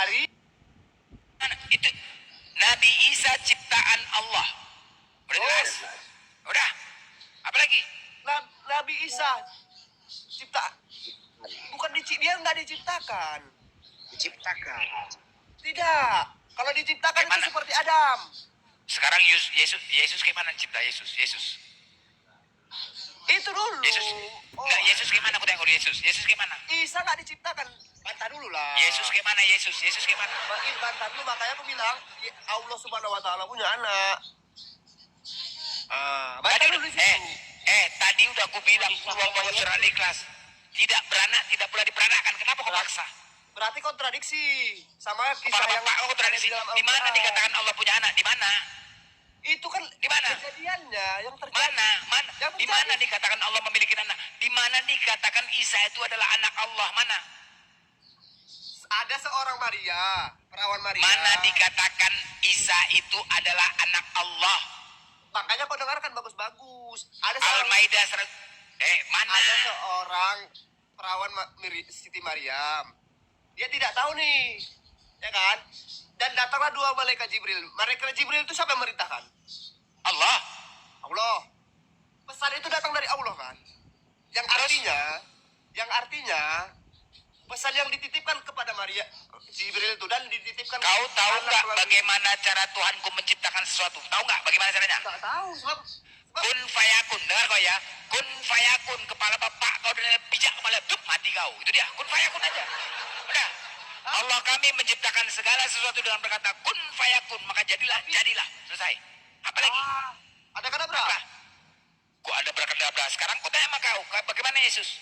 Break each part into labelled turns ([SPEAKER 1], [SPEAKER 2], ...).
[SPEAKER 1] Maria
[SPEAKER 2] itu Nabi Isa ciptaan Allah. Udah jelas? Udah. Apa lagi?
[SPEAKER 1] Nabi Isa bukan dia nggak diciptakan.
[SPEAKER 3] Diciptakan.
[SPEAKER 1] Tidak. Kalau diciptakan
[SPEAKER 2] Gimana?
[SPEAKER 1] itu seperti Adam.
[SPEAKER 2] Sekarang Yesus gimana cipta Yesus?
[SPEAKER 1] Itu dulu.
[SPEAKER 2] Yesus. Enggak, Yesus gimana? Aku tengok Yesus. Yesus gimana?
[SPEAKER 1] Isa nggak diciptakan. Bantah dulu lah.
[SPEAKER 2] Yesus gimana? Yesus gimana?
[SPEAKER 1] Bantah dulu, makanya aku bilang Allah Subhanahu Wa Taala punya anak. Bantah dulu di situ.
[SPEAKER 2] Tadi udah aku bilang keluar bahwa surat Al-Ikhlas tidak beranak, tidak pula diperanakan. Kenapa kau paksa?
[SPEAKER 1] Berarti kontradiksi sama kisah
[SPEAKER 2] Kepala
[SPEAKER 1] yang
[SPEAKER 2] bapak kau kontradiksi. Di mana dikatakan Allah punya anak? Di mana?
[SPEAKER 1] Itu kan
[SPEAKER 2] di mana?
[SPEAKER 1] Kejadiannya yang terjadi.
[SPEAKER 2] Mana? Di mana dikatakan Allah memiliki anak? Di mana dikatakan Isa itu adalah anak Allah? Mana?
[SPEAKER 1] Ada seorang Maria, perawan Maria.
[SPEAKER 2] Mana dikatakan Isa itu adalah anak Allah?
[SPEAKER 1] Makanya kau dengarkan bagus-bagus. Ada
[SPEAKER 2] Al-Maidah mana?
[SPEAKER 1] Ada seorang perawan Siti Maryam. Dia tidak tahu nih, ya kan? Dan datanglah dua malaikat Jibril. Malaikat Jibril itu siapa yang memerintahkan?
[SPEAKER 2] Allah.
[SPEAKER 1] Pesan itu datang dari Allah kan? Yang artinya pesan yang dititipkan kepada Maria Jibril itu dan dititipkan.
[SPEAKER 2] Kau tahu nggak bagaimana cara Tuhanku menciptakan sesuatu? Tahu nggak bagaimana caranya?
[SPEAKER 1] Nggak tahu. Sebab
[SPEAKER 2] kun fayakun, dengar kau ya. Kun fayakun, kepala bapak kau dan bijak kepala mati kau. Itu dia. Kun fayakun aja. Udah. Allah kami menciptakan segala sesuatu dengan berkata kun fayakun, maka jadilah. Selesai. Apa lagi?
[SPEAKER 1] Ada kadabra.
[SPEAKER 2] Apa? Kok ada berakadabra? Sekarang kau tanya sama kau, bagaimana Yesus?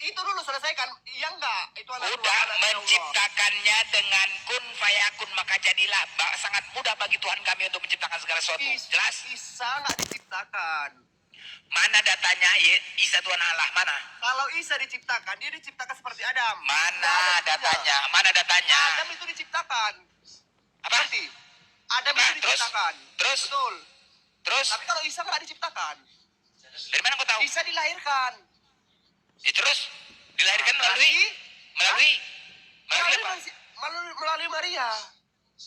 [SPEAKER 1] Itu dulu selesaikan. Iya enggak? Itu anak
[SPEAKER 2] udah menciptakannya dengan kun fayakun, maka jadilah. Sangat mudah bagi Tuhan kami untuk menciptakan segala sesuatu. Jelas?
[SPEAKER 1] Isa nggak diciptakan.
[SPEAKER 2] Mana datanya Isa Tuhan Allah? Mana?
[SPEAKER 1] Kalau Isa diciptakan, dia diciptakan seperti Adam.
[SPEAKER 2] Mana datanya? Mana datanya?
[SPEAKER 1] Adam itu diciptakan.
[SPEAKER 2] Apa?
[SPEAKER 1] Berarti Adam itu diciptakan.
[SPEAKER 2] Terus?
[SPEAKER 1] Betul.
[SPEAKER 2] Terus?
[SPEAKER 1] Tapi kalau Isa nggak diciptakan.
[SPEAKER 2] Dari mana kau tahu?
[SPEAKER 1] Isa dilahirkan.
[SPEAKER 2] Terus? Dilahirkan melalui apa?
[SPEAKER 1] Melalui Maria.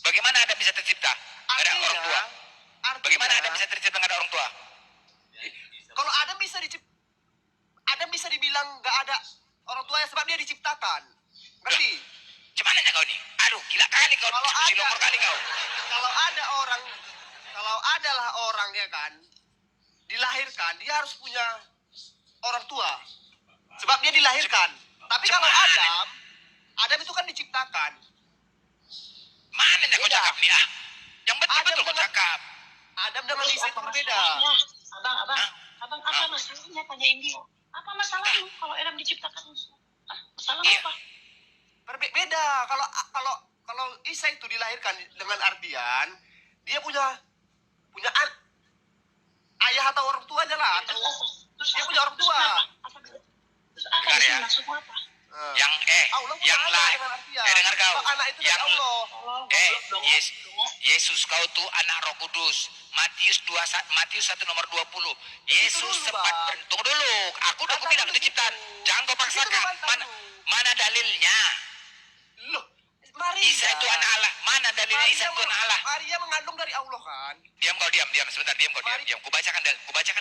[SPEAKER 2] Bagaimana Adam bisa tercipta? Ada orang tua. Bagaimana Adam bisa tercipta nggak ada orang tua?
[SPEAKER 1] Kalau Adam bisa dibilang nggak ada orang tuanya sebab dia diciptakan. Ngerti?
[SPEAKER 2] Gimana kau nih? Aduh, gila kali kau. Diskusi lomor kali kau.
[SPEAKER 1] Kalau adalah orang ya kan, dilahirkan, dia harus punya orang tua. Sebab dia dilahirkan. Tapi kalau Adam itu kan diciptakan.
[SPEAKER 2] Mana kau cakap nih ah? Yang betul kau cakap.
[SPEAKER 1] Adam dengan Isa itu berbeda.
[SPEAKER 4] Abang, apa masalahnya? Tanyain dia. Apa masalahnya kalau Adam diciptakan? Masalah apa?
[SPEAKER 1] Berbeda. Kalau Isa itu dilahirkan dengan artian dia punya ayah atau orang tuanya lah. Dia punya orang tua.
[SPEAKER 4] Terus apa sih maksudnya apa?
[SPEAKER 2] Dengar kau.
[SPEAKER 1] Anak itu dari Allah.
[SPEAKER 2] Yesus kau tuh anak Roh Kudus. Matius 1 nomor 20. Yesus sempat tunggu dulu. Aku bilang itu ciptaan. Jangan kau paksakan. Mana dalilnya?
[SPEAKER 1] Loh, Maria.
[SPEAKER 2] Isa itu anak Allah. Mana dalilnya Isa itu anak Allah?
[SPEAKER 1] Maria mengandung dari Allah kan?
[SPEAKER 2] Diam sebentar, diam. Kubacakan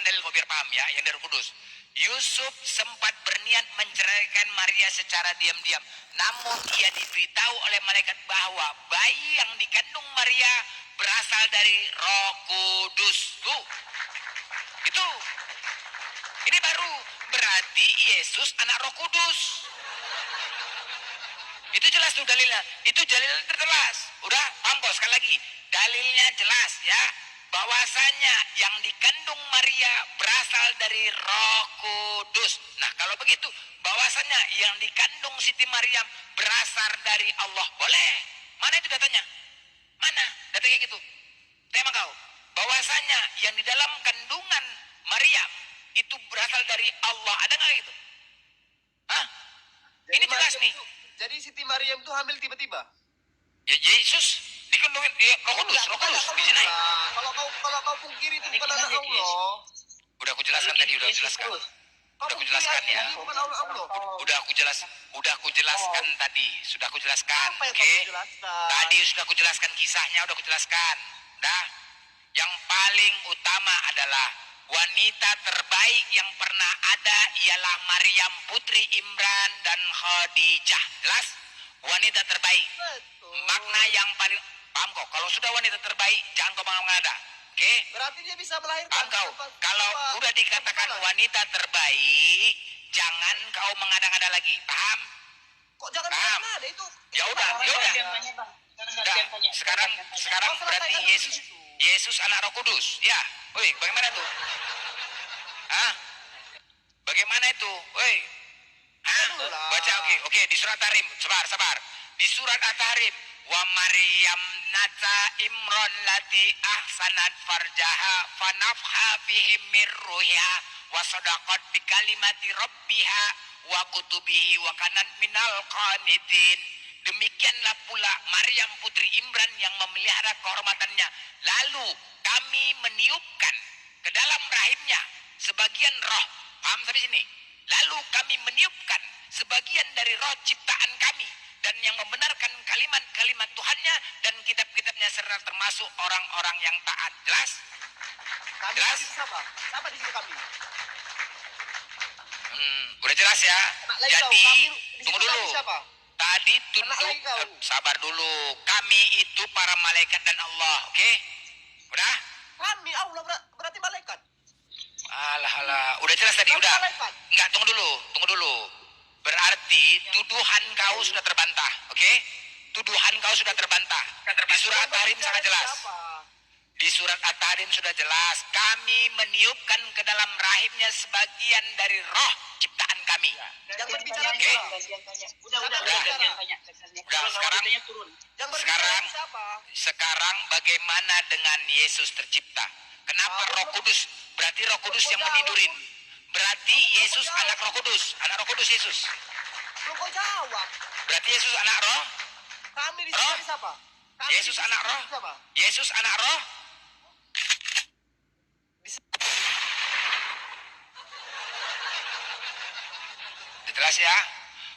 [SPEAKER 2] dalil kau biar paham ya, yang dari Roh Kudus. Yusuf sempat berniat menceraikan Maria secara diam-diam. Namun ia diberitahu oleh malaikat bahwa bayi yang dikandung Maria berasal dari Roh Kudus. Tuh. Itu. Ini baru berarti Yesus anak Roh Kudus. Itu jelas tuh dalilnya. Itu dalil terjelas. Udah, paham kok sekali lagi. Dalilnya jelas ya. Bahwasanya yang dikandung Maria berasal dari Roh Kudus. Nah, kalau begitu, bahwasanya yang dikandung Siti Maryam berasal dari Allah. Boleh. Mana itu datanya? Mana? Data kayak gitu. Tema kau. Bahwasanya yang di dalam kandungan Maryam itu berasal dari Allah. Ada nggak gitu? Hah? Ini jelas nih.
[SPEAKER 1] Jadi Siti Maryam itu hamil tiba-tiba?
[SPEAKER 2] Ya Yesus dikandungin Roh Kudus di sini.
[SPEAKER 1] Kalau kau pungkiri itu bukan anak Allah.
[SPEAKER 2] Udah aku jelaskan tadi, udah jelaskan. Udah aku jelaskan ya.
[SPEAKER 1] Ini bukan Allah.
[SPEAKER 2] Udah aku jelaskan tadi. Sudah aku jelaskan.
[SPEAKER 1] Apa yang
[SPEAKER 2] Oke.
[SPEAKER 1] kamu jelaskan?
[SPEAKER 2] Tadi sudah aku jelaskan kisahnya, udah aku jelaskan. Dah. Yang paling utama adalah wanita terbaik yang pernah ada ialah Maryam putri Imran dan Khadijah. Jelas? Wanita terbaik.
[SPEAKER 1] Betul.
[SPEAKER 2] Makna yang paling paham kok. Kalau sudah wanita terbaik, jangan kau mengada. Oke?
[SPEAKER 1] Berarti dia bisa melahirkan.
[SPEAKER 2] Paham kau? Kalau
[SPEAKER 1] tanpa-
[SPEAKER 2] udah dikatakan
[SPEAKER 1] tanpa-
[SPEAKER 2] wanita terbaik, jangan kau mengada-ngada lagi. Paham?
[SPEAKER 1] Kok jangan
[SPEAKER 2] Paham.
[SPEAKER 1] ada itu.
[SPEAKER 2] Ya udah,
[SPEAKER 4] Sekarang
[SPEAKER 2] ya udah.
[SPEAKER 4] gantian tanya, Bang.
[SPEAKER 2] Udah,
[SPEAKER 4] Gantian tanya.
[SPEAKER 2] sekarang
[SPEAKER 4] Gantian tanya.
[SPEAKER 2] berarti Yesus anak Roh Kudus. Ya. Woi, bagaimana tuh? Hah? Bagaimana itu? Woi. Hah? Baca oke di surat At-Tahrim. Sabar. Di surat At-Tahrim, wa Maryam nata Imran lati ahsanat farjaha fanafha fihi mir ruhiha wa sadaqat bi kalimati rabbiha wa kutubihi wa kanat minal qanitin. Demikianlah pula Maryam putri Imran yang memelihara kehormatannya. Lalu kami meniupkan ke dalam rahimnya sebagian roh. Paham sampai sini? Lalu kami meniupkan sebagian dari roh ciptaan kami dan yang membenarkan kalimat-kalimat Tuhannya dan kitab-kitabnya serta termasuk orang-orang yang taat. Jelas?
[SPEAKER 1] Kami
[SPEAKER 2] Jelas?
[SPEAKER 1] di sini siapa? Siapa di sini kami?
[SPEAKER 2] Udah jelas ya?
[SPEAKER 1] Anak lagi
[SPEAKER 2] Jadi,
[SPEAKER 1] kau. Kami, di
[SPEAKER 2] tunggu
[SPEAKER 1] situ
[SPEAKER 2] dulu.
[SPEAKER 1] kami siapa?
[SPEAKER 2] Tadi
[SPEAKER 1] Anak
[SPEAKER 2] tunduk,
[SPEAKER 1] lagi kau.
[SPEAKER 2] sabar dulu. Kami itu para malaikat dan Allah, oke? Udah?
[SPEAKER 1] Kami Allah berarti malaikat.
[SPEAKER 2] Alah. Udah jelas tadi,
[SPEAKER 1] Kami
[SPEAKER 2] udah.
[SPEAKER 1] malaikat.
[SPEAKER 2] Enggak, tunggu dulu. Berarti tuduhan kau sudah terbantah, oke? Tuduhan kau sudah terbantah. Di surat At-Tahrim sangat jelas.
[SPEAKER 1] Siapa?
[SPEAKER 2] Di surat At-Tahrim sudah jelas. Kami meniupkan ke dalam rahimnya sebagian dari roh ciptaan kami.
[SPEAKER 1] Yang berbicara
[SPEAKER 2] Oke.
[SPEAKER 1] siapa?
[SPEAKER 4] Gantian tanya. Udah,
[SPEAKER 1] Udah,
[SPEAKER 4] gantian tanya.
[SPEAKER 2] Udah, sekarang-
[SPEAKER 4] turun.
[SPEAKER 1] Yang berbicara
[SPEAKER 2] Sekarang,
[SPEAKER 1] siapa?
[SPEAKER 2] sekarang bagaimana dengan Yesus tercipta? Kenapa Roh Kudus? Berarti Roh Kudus yang menidurin. Berarti Yesus anak Roh Kudus. Anak Roh Kudus Yesus.
[SPEAKER 1] Lu kok jawab?
[SPEAKER 2] Berarti Yesus anak Roh.
[SPEAKER 1] Kami di
[SPEAKER 2] Roh?
[SPEAKER 1] sini siapa? Kami
[SPEAKER 2] Yesus
[SPEAKER 1] di sini
[SPEAKER 2] anak Roh.
[SPEAKER 1] siapa?
[SPEAKER 2] Yesus anak Roh. Jelas ya?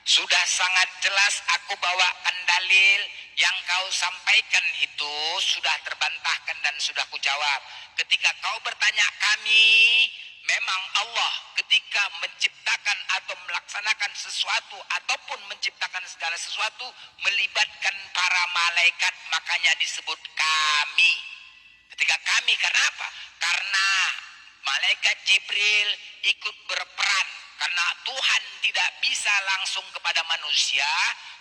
[SPEAKER 2] Sudah sangat jelas aku bawakan dalil yang kau sampaikan itu sudah terbantahkan dan sudah kujawab. Ketika kau bertanya kami, memang Allah ketika menciptakan atau melaksanakan sesuatu ataupun menciptakan segala sesuatu melibatkan para malaikat, makanya disebut kami. Ketika kami, karena apa? Karena malaikat Jibril ikut berperan. Karena Tuhan tidak bisa langsung kepada manusia,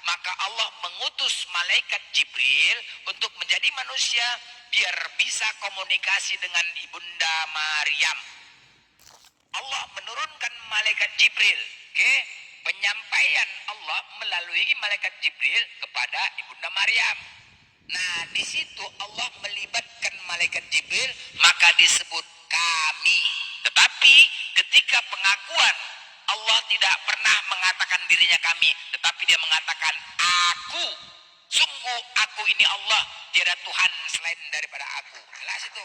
[SPEAKER 2] maka Allah mengutus malaikat Jibril untuk menjadi manusia biar bisa komunikasi dengan Ibunda Maryam. Allah menurunkan malaikat Jibril, oke? Penyampaian Allah melalui malaikat Jibril kepada Ibunda Maryam. Nah, di situ Allah melibatkan malaikat Jibril, maka disebut kami. Tetapi ketika pengakuan Allah tidak pernah mengatakan dirinya kami, tetapi dia mengatakan aku. Sungguh aku ini Allah, tiada Tuhan selain daripada aku. Jelas itu.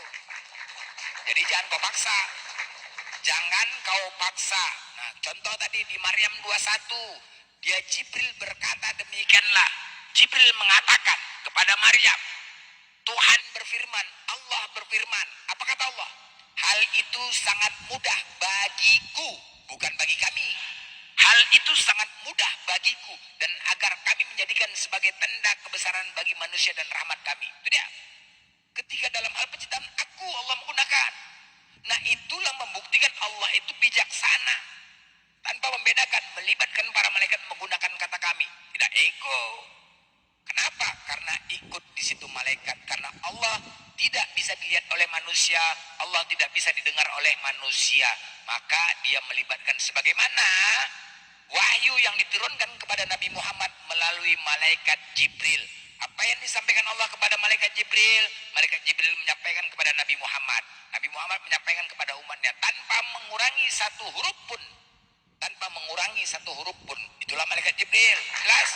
[SPEAKER 2] Jadi jangan kau paksa. Jangan kau paksa. Nah, contoh tadi di Maryam 21, dia Jibril berkata demikianlah. Jibril mengatakan kepada Maryam, Tuhan berfirman, Allah berfirman. Apa kata Allah? Hal itu sangat mudah bagiku, bukan bagi kami. Hal itu sangat mudah bagiku dan agar kami menjadikan sebagai tanda kebesaran bagi manusia dan rahmat kami. Itu dia. Ketika dalam hal penciptaan aku Allah menggunakan. Nah, itulah membuktikan Allah itu bijaksana. Tanpa membedakan, melibatkan para malaikat menggunakan kata kami. Tidak ego. Kenapa? Karena ikut di situ malaikat. Karena Allah tidak bisa dilihat oleh manusia. Allah tidak bisa didengar oleh manusia. Maka dia melibatkan sebagaimana wahyu yang diturunkan kepada Nabi Muhammad melalui malaikat Jibril. Apa yang disampaikan Allah kepada malaikat Jibril? Malaikat Jibril menyampaikan kepada Nabi Muhammad. Nabi Muhammad menyampaikan kepada umatnya tanpa mengurangi satu huruf pun. Tanpa mengurangi satu huruf pun. Itulah malaikat Jibril. Jelas?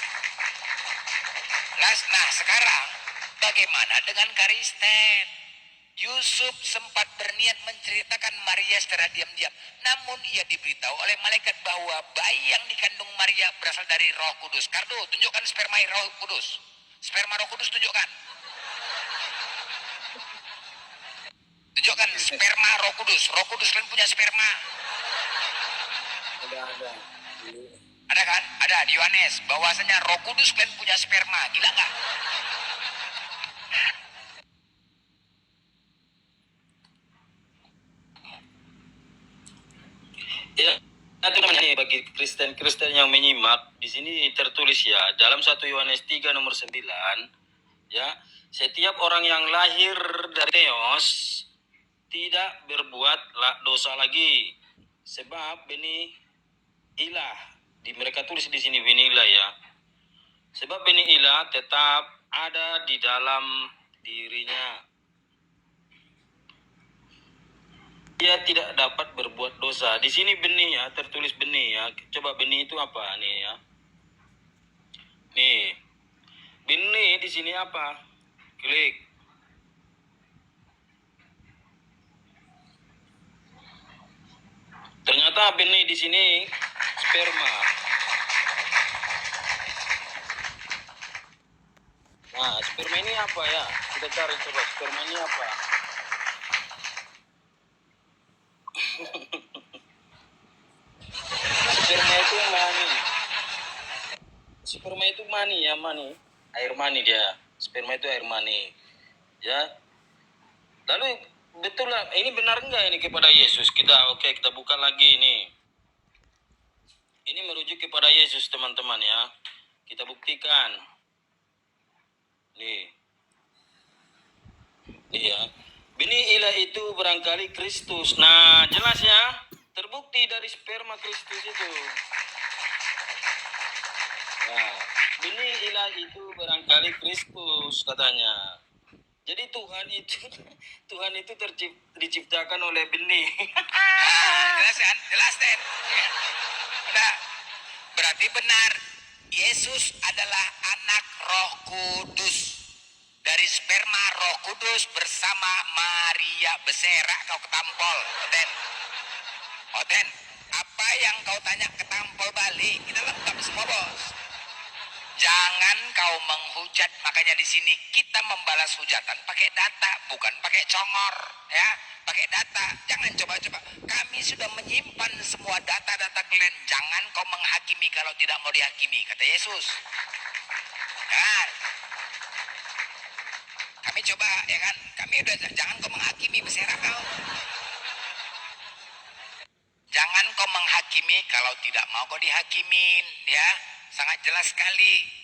[SPEAKER 2] Jelas? Nah, sekarang bagaimana dengan Kristen Yusuf sempat berniat menceritakan Maria secara diam-diam. Namun ia diberitahu oleh malaikat bahwa bayi yang dikandung Maria berasal dari Roh Kudus. Kardo, tunjukkan sperma Roh Kudus. Sperma Roh Kudus tunjukkan. Tunjukkan sperma Roh Kudus. Roh Kudus kan punya sperma.
[SPEAKER 3] Ada.
[SPEAKER 2] Ada kan? Ada di Yohanes. Bahwasanya Roh Kudus kan punya sperma. Gila nggak?
[SPEAKER 3] Ya, itu namanya bagi Kristen-Kristen yang menyimak, di sini tertulis ya, dalam 1 Yohanes 3 nomor 9, ya, setiap orang yang lahir dari Theos tidak berbuat dosa lagi, sebab benih ilah, di mereka tulis di sini benih ilah ya, sebab benih ilah tetap ada di dalam dirinya. Dia tidak dapat berbuat dosa. Di sini benih ya, tertulis benih ya. Coba benih itu apa nih ya? Nih. Benih di sini apa? Klik. Ternyata benih di sini sperma. Nah, sperma ini apa ya? Kita cari coba sperma ini apa? Sperma itu mani. Sperma itu mani ya, mani. Air mani dia. Sperma itu air mani. Ya. Lalu betul lah, ini benar enggak ini kepada Yesus? Kita buka lagi ini. Ini merujuk kepada Yesus, teman-teman ya. Kita buktikan. Nih. Nih ya. Benih ilah itu barangkali Kristus. Nah, jelas ya. Terbukti dari sperma Kristus itu. Nah, benih ilah itu barangkali Kristus katanya. Jadi Tuhan itu diciptakan oleh benih.
[SPEAKER 2] Jelas kan? Jelas Den. Udah. Berarti benar. Yesus adalah anak Roh Kudus. Dari sperma Roh Kudus bersama Maria. Beserak kau ketampol, Oten. Oten, apa yang kau tanya ketampol balik? Kita lengkap semua, bos. Jangan kau menghujat, makanya di sini kita membalas hujatan pakai data, bukan pakai congor, ya, pakai data. Jangan coba-coba. Kami sudah menyimpan semua data-data kalian. Jangan kau menghakimi kalau tidak mau dihakimi, kata Yesus. Kan? Kami coba, ya kan? Kami udah, jangan kau menghakimi, berserak kau. Jangan kau menghakimi kalau tidak mau kau dihakimin, ya. Sangat jelas sekali.